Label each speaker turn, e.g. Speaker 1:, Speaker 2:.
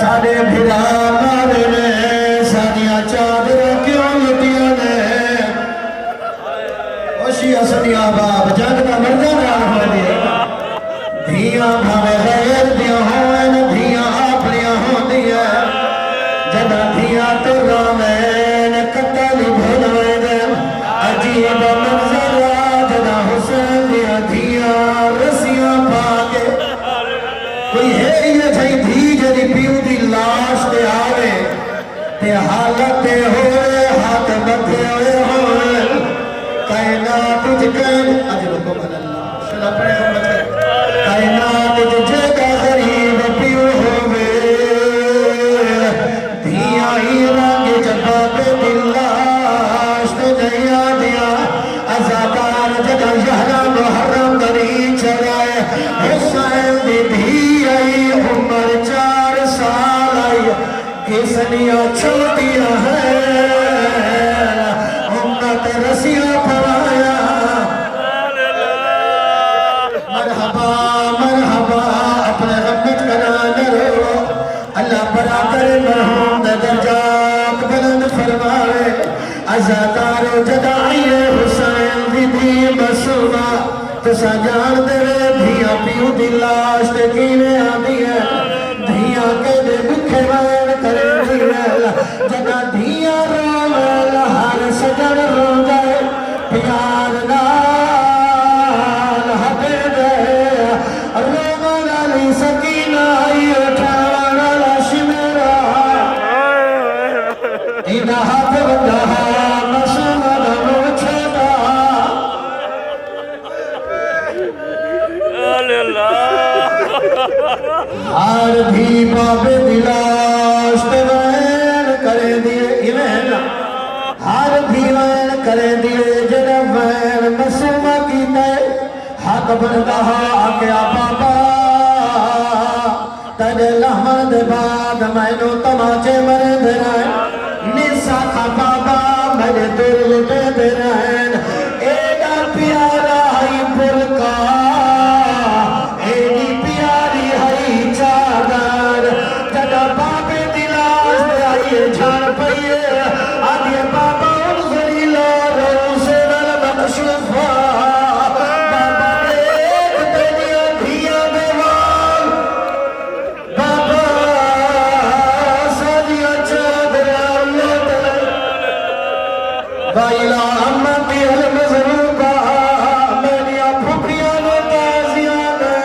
Speaker 1: साडे भिरा मारे ने साडियां चादरां क्यों लुटियां ने ओशिया सनिया बाप जग दा मर्दा नाल होंदे धियां भावे गैर दियां होवन धियां अपनियां होंदियां जदा धियां तो रामैन कत्ल भुलावे अजीब मंजर जदा हुसैन दियां धियां रस्सियां पाके कोई है ये जई धी जदी पीऊ दी लाश ते आवे ते हालत होए हाथ मथे होए होए कायनात तुझ कैन अज रुको अल्लाह सदा पढ़े मत कायनात तुझे का गरीब पीऊ होवे धिया ही रंग जबा पे दिलाश ते जया दिया अज़ादार जदा यहरा मुहर्रम दरी चढ़ाए हुसैन दी धी आई उम्र 4 साल आई किसनिया छोटियां है उम्मत रसिया फराया मरहबा मरहबा अपने रब्बत करा नरो अल्लाह बराबर मरहूम दर्जात बुलंद फरमाए अज़ादार जदाई हुसैन दी धी मसूमा तुसा जान दे धिया पीऊ दी लाश ते किवें आंदी है धिया कहदे भुखे वैन करे जदा धिया रोवल हर सजन रोंदा प्यार नाल हटे दे रोवण वाली सकीना आई उठावण वाला शिमरा इना हाथ वंदा मसूमा दा मुंह छोटा हर भी बाबे दिलाश पे वैन करे दिए इवें ना हर भी वैन करे दिए जरा वैन मसूमा की तय हक बनदा आख्या बाबा तेरे लहमन दे बाद मैनू तमाचे मरे दे रहन निसा खा बाबा मेरे दिल लुटे दे रहन एदा प्यारा ही बुरका एदी प्यारी हई चादर जदा बाबे दिलाश दे आइए झाड़ पइए आदिए बाबा उनसरी ला रोसे नल बख्शुफा बाबा देख तेरिया धिया बेवाल बाबा सादिया चादरा लुट वाइला अम्मती अल मजरूबा मेरिया फुफिया नो ताजियां ने